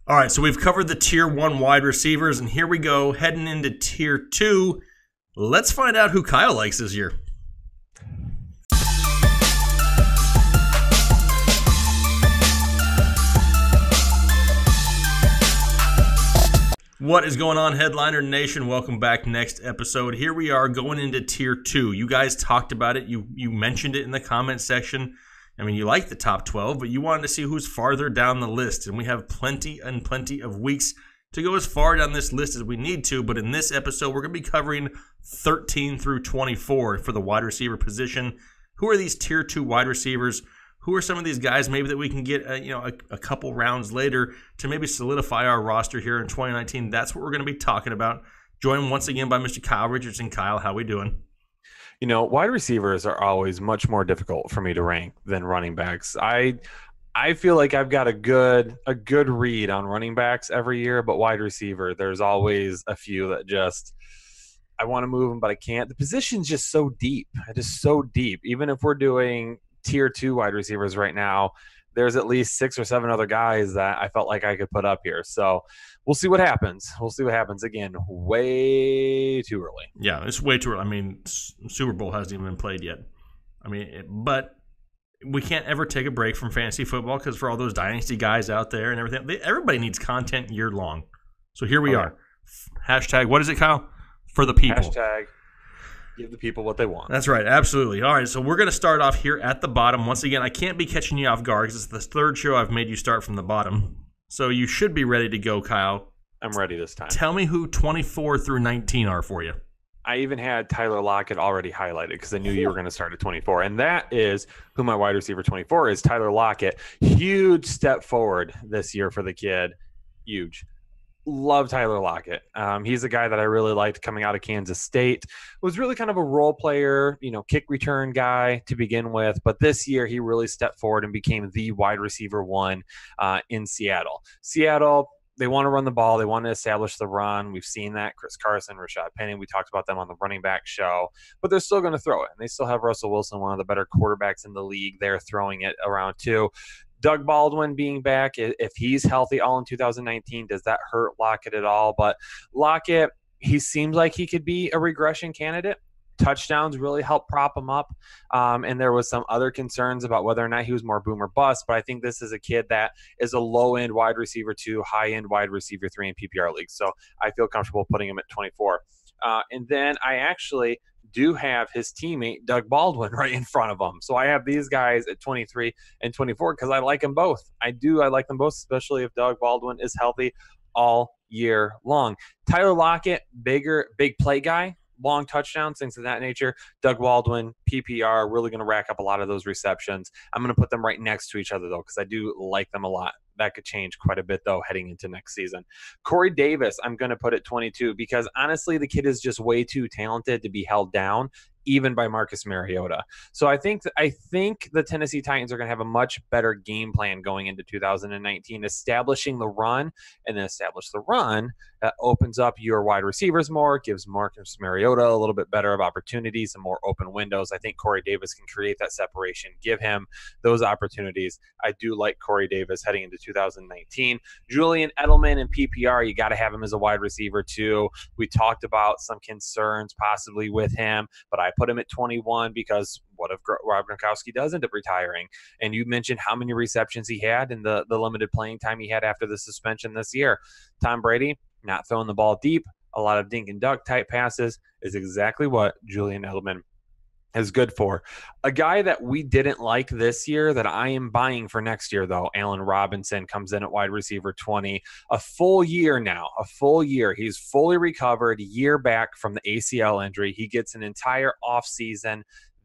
All right, so we've covered the Tier 1 wide receivers, and here we go, heading into Tier 2. Let's find out who Kyle likes this year. What is going on, Headliner Nation? Welcome back. Next episode. Here we are going into Tier 2. You guys talked about it. You mentioned it in the comment section. I mean, you like the top 12, but you wanted to see who's farther down the list. And we have plenty and plenty of weeks to go as far down this list as we need to. But in this episode, we're going to be covering 13 through 24 for the wide receiver position. Who are these Tier 2 wide receivers? Who are some of these guys maybe that we can get a couple rounds later to maybe solidify our roster here in 2019? That's what we're going to be talking about. Joined once again by Mr. Kyle Richardson. Kyle, how we doing? You know, wide receivers are always much more difficult for me to rank than running backs. I feel like I've got a good read on running backs every year, but wide receiver, there's always a few that just I want to move them, but I can't. The position's just so deep. It is so deep. Even if we're doing Tier 2 wide receivers right now, there's at least 6 or 7 other guys that I felt like I could put up here. So we'll see what happens. We'll see what happens. Again, way too early. Yeah, it's way too early. I mean, Super Bowl hasn't even been played yet. I mean, but we can't ever take a break from fantasy football because for all those dynasty guys out there and everything, everybody needs content year long. So here we are. Hashtag, what is it, Kyle? For the people. Hashtag, give the people what they want. That's right. Absolutely. All right. So we're going to start off here at the bottom. Once again, I can't be catching you off guard because it's the third show I've made you start from the bottom. So you should be ready to go, Kyle. I'm ready this time. Tell me who 24 through 19 are for you. I even had Tyler Lockett already highlighted because I knew you were going to start at 24. And that is who my wide receiver 24 is, Tyler Lockett. Huge step forward this year for the kid. Huge. Love Tyler Lockett. He's a guy that I really liked coming out of Kansas State. Was really kind of a role player, kick return guy to begin with. But this year he really stepped forward and became the wide receiver one in Seattle. Seattle, they want to run the ball. They want to establish the run. We've seen that. Chris Carson, Rashad Penny, we talked about them on the running back show. But they're still going to throw it. And they still have Russell Wilson, one of the better quarterbacks in the league. They're throwing it around too. Doug Baldwin being back, if he's healthy all in 2019, does that hurt Lockett at all? But Lockett, he seems like he could be a regression candidate. Touchdowns really help prop him up. And there was some other concerns about whether or not he was more boom or bust. But I think this is a kid that is a low-end wide receiver 2, high-end wide receiver 3 in PPR leagues. So I feel comfortable putting him at 24. And then I actually do have his teammate Doug Baldwin right in front of him. So I have these guys at 23 and 24 because I like them both. I like them both, especially if Doug Baldwin is healthy all year long. Tyler Lockett, big play guy, long touchdowns, things of that nature. Doug Baldwin, PPR, really going to rack up a lot of those receptions. I'm going to put them right next to each other, though, because I do like them a lot. That could change quite a bit, though, heading into next season. Corey Davis, I'm going to put at 22 because, honestly, the kid is just way too talented to be held down, even by Marcus Mariota. So I think the Tennessee Titans are going to have a much better game plan going into 2019, establishing the run, and then establish the run that opens up your wide receivers more, gives Marcus Mariota a little bit better of opportunities and more open windows. I think Corey Davis can create that separation, give him those opportunities. I do like Corey Davis heading into 2019. Julian Edelman in PPR, you got to have him as a wide receiver too. We talked about some concerns possibly with him, but I put him at 21 because what if Rob Gronkowski does end up retiring? And you mentioned how many receptions he had and the limited playing time he had after the suspension this year. Tom Brady, not throwing the ball deep, a lot of dink and duck type passes is exactly what Julian Edelman is good for. A guy that we didn't like this year that I am buying for next year, though, Allen Robinson comes in at wide receiver 20. A full year now, a full year. He's fully recovered, year back from the ACL injury. He gets an entire offseason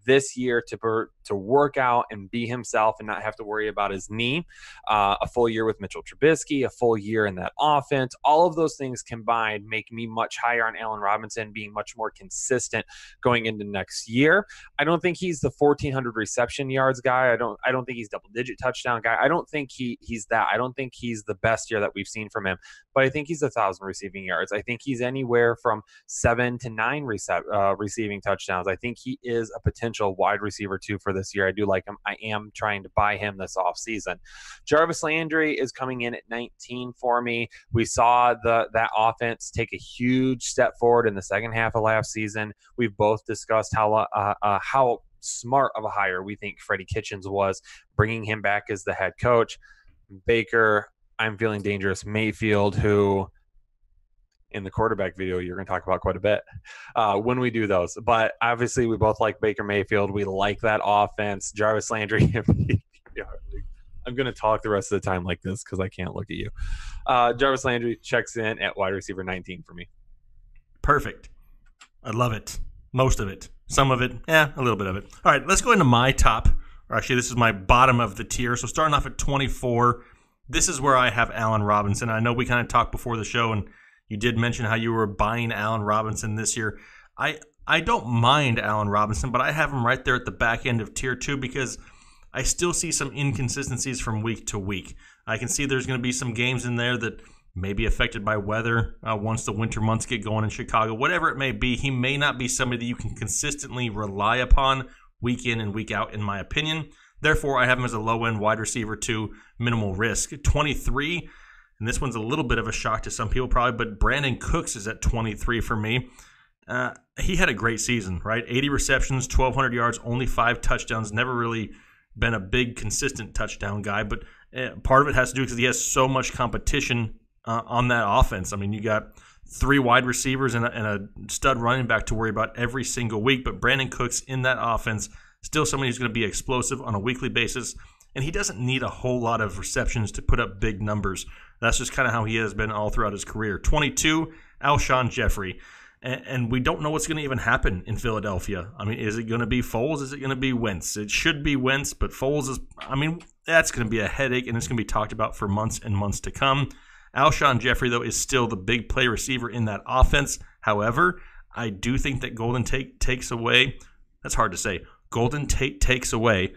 this year to work out and be himself and not have to worry about his knee. A full year with Mitchell Trubisky, a full year in that offense. All of those things combined make me much higher on Allen Robinson being much more consistent going into next year. I don't think he's the 1,400 reception yards guy. I don't think he's double-digit touchdown guy. I don't think he's that. I don't think he's the best year that we've seen from him, but I think he's 1,000 receiving yards. I think he's anywhere from 7 to 9 receiving touchdowns. I think he is a potential potential wide receiver 2 for this year. I do like him. I am trying to buy him this offseason. Jarvis Landry is coming in at 19 for me. We saw that offense take a huge step forward in the second half of last season. We've both discussed how smart of a hire we think Freddie Kitchens was, bringing him back as the head coach. Baker, I'm feeling dangerous. Mayfield, who in the quarterback video you're going to talk about quite a bit when we do those. But obviously we both like Baker Mayfield. We like that offense. Jarvis Landry. I'm going to talk the rest of the time like this because I can't look at you. Jarvis Landry checks in at wide receiver 19 for me. Perfect. I love it. Most of it. Some of it. A little bit of it. All right, let's go into my top. Or actually, this is my bottom of the tier. So starting off at 24, this is where I have Allen Robinson. I know we kind of talked before the show, and you did mention how you were buying Allen Robinson this year. I don't mind Allen Robinson, but I have him right there at the back end of tier 2 because I still see some inconsistencies from week to week. I can see there's going to be some games in there that may be affected by weather once the winter months get going in Chicago. Whatever it may be, he may not be somebody that you can consistently rely upon week in and week out, in my opinion. Therefore, I have him as a low-end wide receiver 2, minimal risk. 23, and this one's a little bit of a shock to some people probably, but Brandon Cooks is at 23 for me. He had a great season, right? 80 receptions, 1,200 yards, only 5 touchdowns. Never really been a big, consistent touchdown guy, but part of it has to do because he has so much competition on that offense. I mean, you got 3 wide receivers and a stud running back to worry about every single week, but Brandon Cooks in that offense, still somebody who's going to be explosive on a weekly basis, and he doesn't need a whole lot of receptions to put up big numbers. That's just kind of how he has been all throughout his career. 22, Alshon Jeffrey. And we don't know what's going to even happen in Philadelphia. I mean, is it going to be Foles? Is it going to be Wentz? It should be Wentz, but Foles is, I mean, that's going to be a headache, and it's going to be talked about for months and months to come. Alshon Jeffrey, though, is still the big play receiver in that offense. However, I do think that Golden Tate takes away, that's hard to say, Golden Tate takes away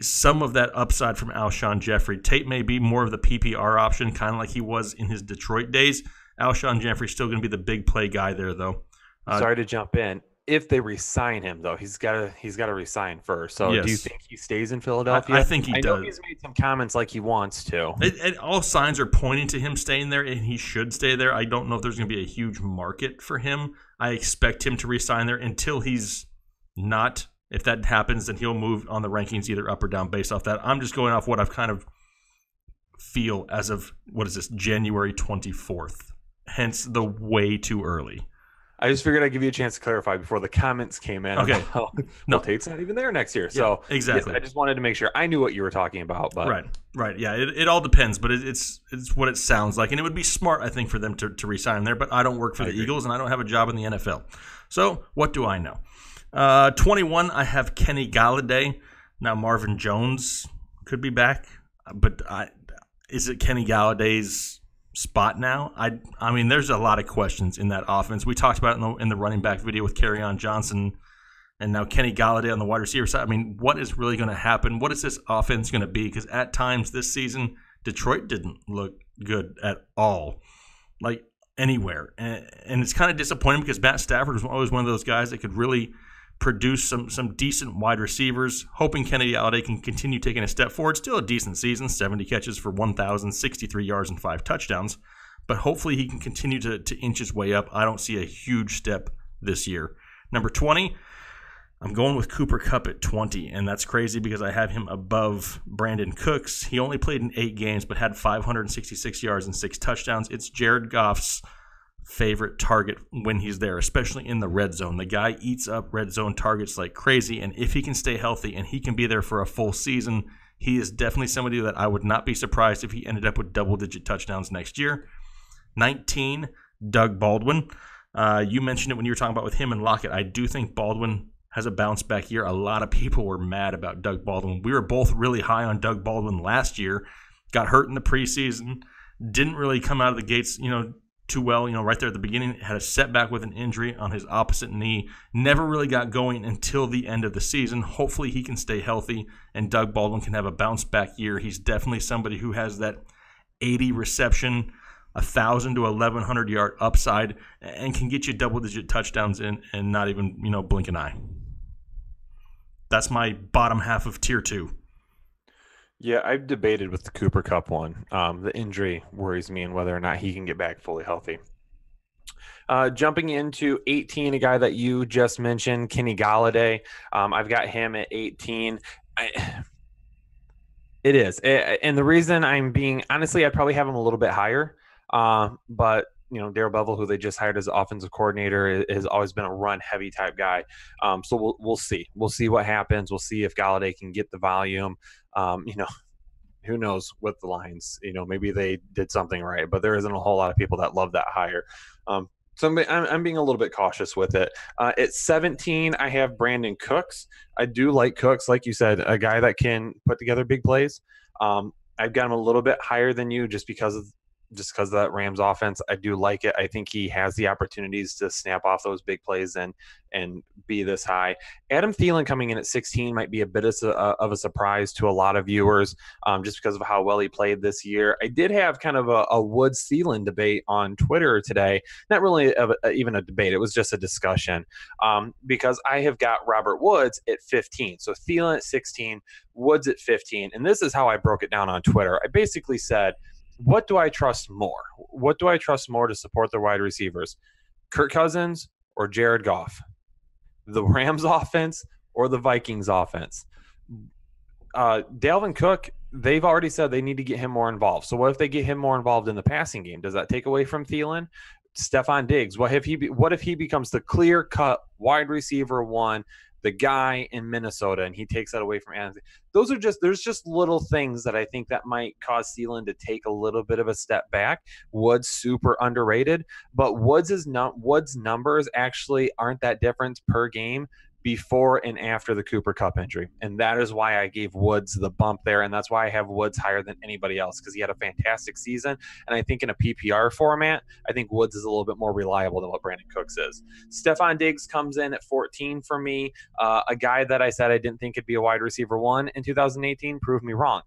some of that upside from Alshon Jeffrey. Tate may be more of the PPR option, kind of like he was in his Detroit days. Alshon Jeffrey's still going to be the big play guy there, though. Sorry to jump in. If they re-sign him, though, he's got to re-sign first. So, yes. Do you think he stays in Philadelphia? I think he does. I know he's made some comments like he wants to. All signs are pointing to him staying there, and he should stay there. I don't know if there's going to be a huge market for him. I expect him to re-sign there until he's not. If that happens, then he'll move on the rankings either up or down based off that. I'm just going off what I've kind of feel as of, January 24th. Hence the way too early. I just figured I'd give you a chance to clarify before the comments came in. Okay. No, Tate's not even there next year. So yeah, exactly. I just wanted to make sure I knew what you were talking about. But Right. Yeah, it all depends, but it's what it sounds like. And it would be smart, I think, for them to re-sign him there. But I don't work for the Eagles, and I don't have a job in the NFL. So what do I know? 21, I have Kenny Golladay. Now Marvin Jones could be back, but is it Kenny Galladay's spot now? I mean, there's a lot of questions in that offense. We talked about it in the running back video with Kerryon Johnson, and now Kenny Golladay on the wide receiver side. I mean, what is really going to happen? What is this offense going to be? Because at times this season, Detroit didn't look good at all, like anywhere. And it's kind of disappointing because Matt Stafford was always one of those guys that could really produce some decent wide receivers. Hoping Kenny Golladay can continue taking a step forward. Still a decent season, 70 catches for 1,063 yards and 5 touchdowns. But hopefully he can continue to inch his way up. I don't see a huge step this year. Number 20, I'm going with Cooper Kupp at 20, and that's crazy because I have him above Brandon Cooks. He only played in 8 games but had 566 yards and 6 touchdowns. It's Jared Goff's favorite target when he's there, especially in the red zone. The guy eats up red zone targets like crazy, and if he can stay healthy and he can be there for a full season, he is definitely somebody that I would not be surprised if he ended up with double-digit touchdowns next year. 19, Doug Baldwin. You mentioned it when you were talking about with him and Lockett. I do think Baldwin has a bounce-back year. A lot of people were mad about Doug Baldwin. We were both really high on Doug Baldwin last year. Got hurt in the preseason. Didn't really come out of the gates, too well, right there at the beginning. Had a setback with an injury on his opposite knee. Never really got going until the end of the season. Hopefully he can stay healthy and Doug Baldwin can have a bounce-back year. He's definitely somebody who has that 80 reception, 1,000 to 1,100 yard upside and can get you double-digit touchdowns and not even, blink an eye. that's my bottom half of tier 2. Yeah, I've debated with the Cooper Cup one. The injury worries me and whether or not he can get back fully healthy. Jumping into 18, a guy that you just mentioned, Kenny Golladay. I've got him at 18. It is. And the reason I'm being, honestly, I'd probably have him a little bit higher. But, Darrell Bevell, who they just hired as offensive coordinator, has always been a run-heavy type guy. So we'll see. We'll see what happens. We'll see if Golladay can get the volume. Who knows with the Lions? Maybe they did something right, but there isn't a whole lot of people that love that hire. So I'm being a little bit cautious with it. At 17, I have Brandon Cooks. I do like Cooks, like you said, a guy that can put together big plays. I've got him a little bit higher than you just because of that Rams offense. I do like it. I think he has the opportunities to snap off those big plays and be this high. Adam Thielen coming in at 16 might be a bit of a surprise to a lot of viewers, just because of how well he played this year. I did have kind of a Woods-Thielen debate on Twitter today. Not really even a debate. It was just a discussion, because I have got Robert Woods at 15. So Thielen at 16, Woods at 15. And this is how I broke it down on Twitter. I basically said, what do I trust more? What do I trust more to support their wide receivers? Kirk Cousins or Jared Goff? The Rams offense or the Vikings offense? Dalvin Cook, they've already said they need to get him more involved. So what if they get him more involved in the passing game? Does that take away from Thielen? Stephon Diggs, what if he becomes the clear-cut wide receiver one, the guy in Minnesota, and he takes that away from Anthony? There's just little things that I think that might cause Thielen to take a little bit of a step back. Woods super underrated, but Woods' numbers actually aren't that different per game before and after the Cooper Cup injury. And that is why I gave Woods the bump there. And that's why I have Woods higher than anybody else, because he had a fantastic season. And I think in a PPR format, I think Woods is a little bit more reliable than what Brandon Cooks is. Stephon Diggs comes in at 14 for me. A guy that I said I didn't think could be a wide receiver one in 2018 proved me wrong.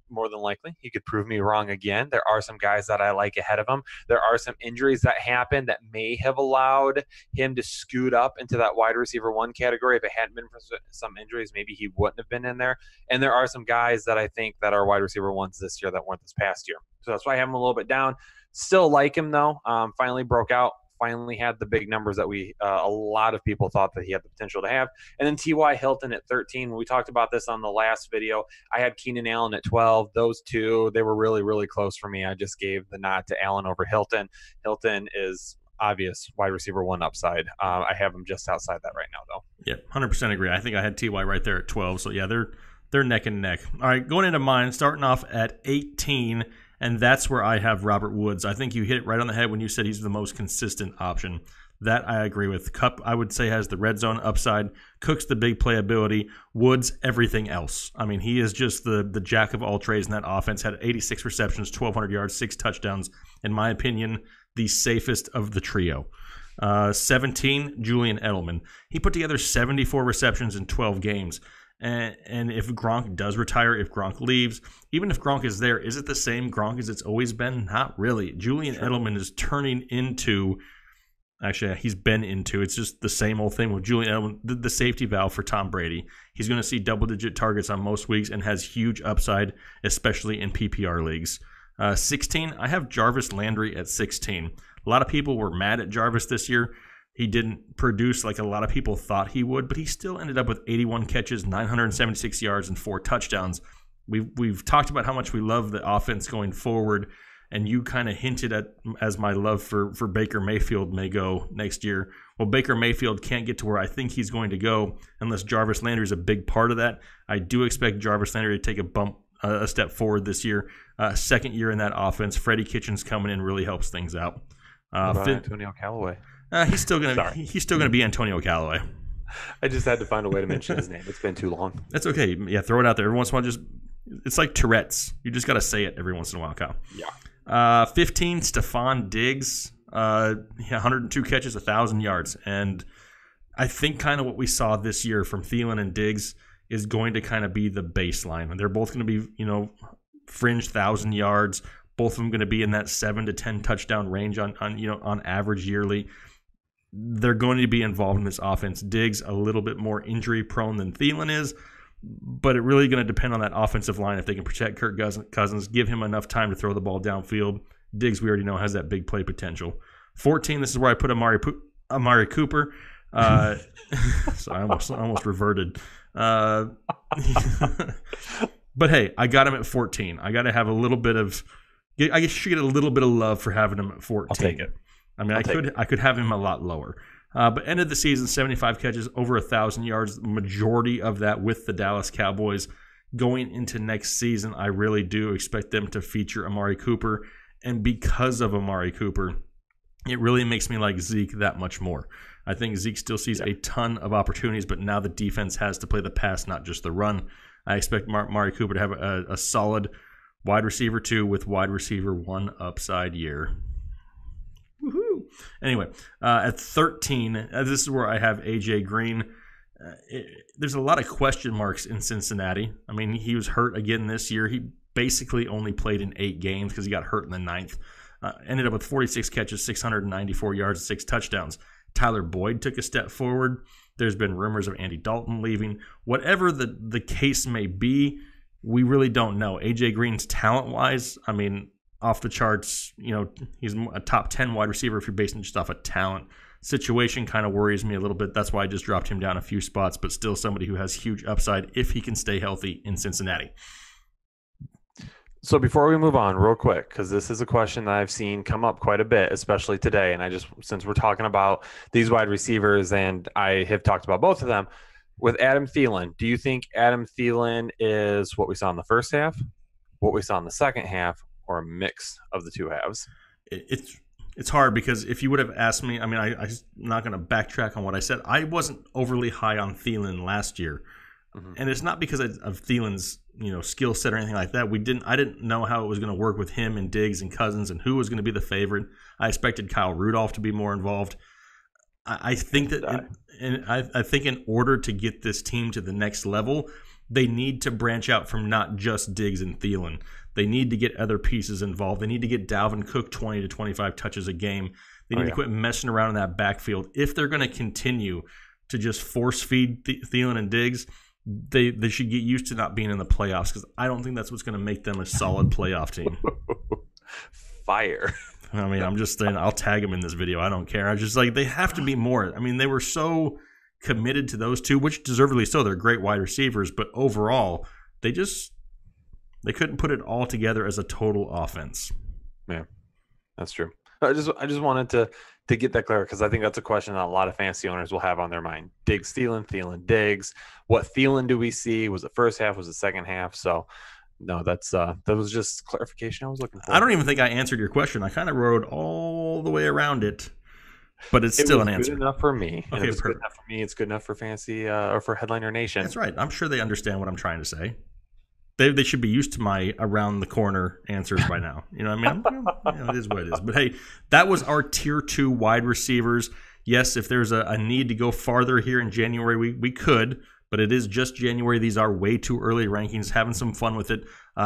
More than likely, he could prove me wrong again. There are some guys that I like ahead of him. There are some injuries that happened that may have allowed him to scoot up into that wide receiver one category. If it hadn't been for some injuries, maybe he wouldn't have been in there. And there are some guys that I think that are wide receiver ones this year that weren't this past year. So that's why I have him a little bit down. Still like him, though. Finally broke out. Finally had the big numbers that a lot of people thought that he had the potential to have. And then T.Y. Hilton at 13. When we talked about this on the last video, I had Keenan Allen at 12. Those two, they were really, really close for me. I just gave the nod to Allen over Hilton. Hilton is obvious wide receiver one upside. I have him just outside that right now, though. Yeah, 100% agree. I think I had T.Y. right there at 12. So, yeah, they're neck and neck. All right, going into mine, starting off at 18, and that's where I have Robert Woods. I think you hit it right on the head when you said he's the most consistent option. That I agree with. Kupp, I would say, has the red zone upside. Cook's the big playability. Woods, everything else. I mean, he is just the jack of all trades in that offense. Had 86 receptions, 1,200 yards, 6 touchdowns. In my opinion, the safest of the trio. 17, Julian Edelman. He put together 74 receptions in 12 games. And if Gronk does retire, if Gronk leaves, even if Gronk is there, is it the same Gronk as it's always been? Not really. Julian Edelman is turning into, actually, he's been into, it's just the same old thing with Julian Edelman, the safety valve for Tom Brady. He's going to see double-digit targets on most weeks and has huge upside, especially in PPR leagues. 16, I have Jarvis Landry at 16. A lot of people were mad at Jarvis this year. He didn't produce like a lot of people thought he would, but he still ended up with 81 catches, 976 yards, and 4 touchdowns. We've talked about how much we love the offense going forward, and you kind of hinted at as my love for Baker Mayfield may go next year. Well, Baker Mayfield can't get to where I think he's going to go unless Jarvis Landry is a big part of that. I do expect Jarvis Landry to take a step forward this year. Second year in that offense. Freddie Kitchens coming in really helps things out. Antonio Callaway. He's still gonna be Antonio Callaway. I just had to find a way to mention his name. It's been too long. That's okay. Yeah, throw it out there every once in a while. It's like Tourette's. You just got to say it every once in a while, Kyle. Yeah. 15, Stephon Diggs. 102 catches, 1,000 yards, and I think kind of what we saw this year from Thielen and Diggs is going to kind of be the baseline. And they're both going to be, fringe 1,000 yards. Both of them going to be in that 7 to 10 touchdown range on average yearly. they're going to be involved in this offense. Diggs a little bit more injury prone than Thielen is, but it really going to depend on that offensive line. If they can protect Kirk Cousins, give him enough time to throw the ball downfield. Diggs, we already know, has that big play potential. 14, this is where I put Amari Cooper. So I almost reverted. But hey, I got him at 14. I got to have a little bit of, I guess you should get a little bit of love for having him at 14. I'll take it. I mean, I could have him a lot lower. But ended the season, 75 catches, over 1,000 yards, the majority of that with the Dallas Cowboys. Going into next season, I really do expect them to feature Amari Cooper. And because of Amari Cooper, it really makes me like Zeke that much more. I think Zeke still sees a ton of opportunities, but now the defense has to play the pass, not just the run. I expect Amari Cooper to have a solid wide receiver 2 with wide receiver 1 upside year. Woohoo! Anyway, at 13, this is where I have AJ Green. There's a lot of question marks in Cincinnati. I mean, he was hurt again this year. He basically only played in 8 games because he got hurt in the 9th. Ended up with 46 catches, 694 yards, 6 touchdowns. Tyler Boyd took a step forward. There's been rumors of Andy Dalton leaving. Whatever the case may be, we really don't know. AJ Green's talent-wise, I mean, off the charts, you know, he's a top 10 wide receiver if you're basing it just off a talent. Situation kind of worries me a little bit. That's why I just dropped him down a few spots, but still somebody who has huge upside if he can stay healthy in Cincinnati. So before we move on, real quick, because this is a question that I've seen come up quite a bit, especially today, and since we're talking about these wide receivers, and I have talked about both of them, with Adam Thielen, do you think Adam Thielen is what we saw in the first half, what we saw in the second half, or a mix of the two halves? It's hard because if you would have asked me, I mean, I'm not going to backtrack on what I said. I wasn't overly high on Thielen last year. And it's not because of Thielen's, skill set or anything like that. I didn't know how it was going to work with him and Diggs and Cousins and who was going to be the favorite. I expected Kyle Rudolph to be more involved. I think that I think in order to get this team to the next level, they need to branch out from not just Diggs and Thielen. They need to get other pieces involved. They need to get Dalvin Cook 20 to 25 touches a game. They need to quit messing around in that backfield. If they're going to continue to just force feed Thielen and Diggs, they should get used to not being in the playoffs, because I don't think that's what's going to make them a solid playoff team. Fire. I mean, I'm just saying, I'll tag them in this video. I don't care. I just they have to be more. I mean, they were so committed to those two, which deservedly so. They're great wide receivers, but overall, they couldn't put it all together as a total offense. Yeah, that's true. I just wanted to get that clear, because I think that's a question that a lot of fantasy owners will have on their mind. Diggs, Thielen, Diggs. What Thielen do we see? Was it first half? Was it second half? So, no, that was just clarification I was looking for. I don't even think I answered your question. I kind of rode all the way around it, but it's still an answer. Good enough for me. Okay, it's good enough for me. It's good enough for fantasy or for Headliner Nation. That's right. I'm sure they understand what I'm trying to say. They should be used to my around the corner answers by now. You know what I mean? It is what it is. But hey, that was our tier 2 wide receivers. Yes, if there's a need to go farther here in January, we could, but it is just January. These are way too early rankings. Having some fun with it.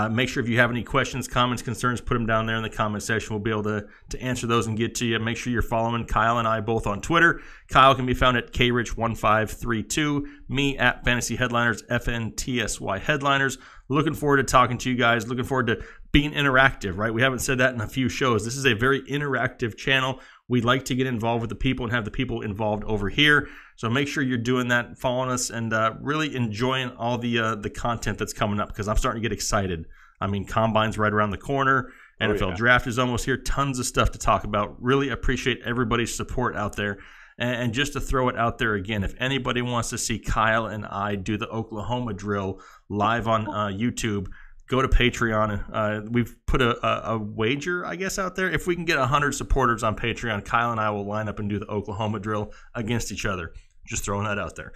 Make sure if you have any questions, comments, concerns, put them down there in the comment section. We'll be able to answer those and get to you. Make sure you're following Kyle and I both on Twitter. Kyle can be found at krich1532. Me at Fantasy Headliners, FNTSY Headliners. Looking forward to talking to you guys. Looking forward to being interactive, right? We haven't said that in a few shows. This is a very interactive channel. We like to get involved with the people and have the people involved over here. So make sure you're doing that, following us, and really enjoying all the content that's coming up, because I'm starting to get excited. I mean, Combine's right around the corner. NFL Draft is almost here. Tons of stuff to talk about. Really appreciate everybody's support out there. And just to throw it out there again, if anybody wants to see Kyle and I do the Oklahoma drill live on YouTube, go to Patreon. We've put a wager, I guess, out there. If we can get 100 supporters on Patreon, Kyle and I will line up and do the Oklahoma drill against each other. Just throwing that out there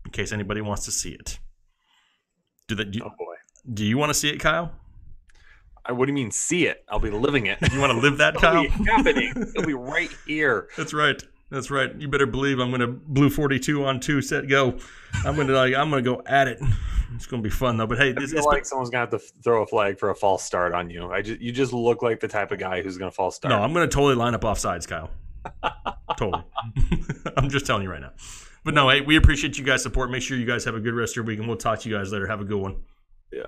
in case anybody wants to see it. Oh, boy. Do you want to see it, Kyle? What do you mean, see it? I'll be living it. You want to live that, Kyle? It'll be happening. It'll be right here. That's right. That's right. You better believe I'm going to blue 42 on 2, set, go. I'm going to go at it. It's going to be fun though. But hey, I feel like someone's going to have to throw a flag for a false start on you. You just look like the type of guy who's going to false start. No, I'm going to totally line up offsides, Kyle. Totally. I'm just telling you right now. But no, hey, we appreciate you guys' support. Make sure you guys have a good rest of your week, and we'll talk to you guys later. Have a good one. Yeah.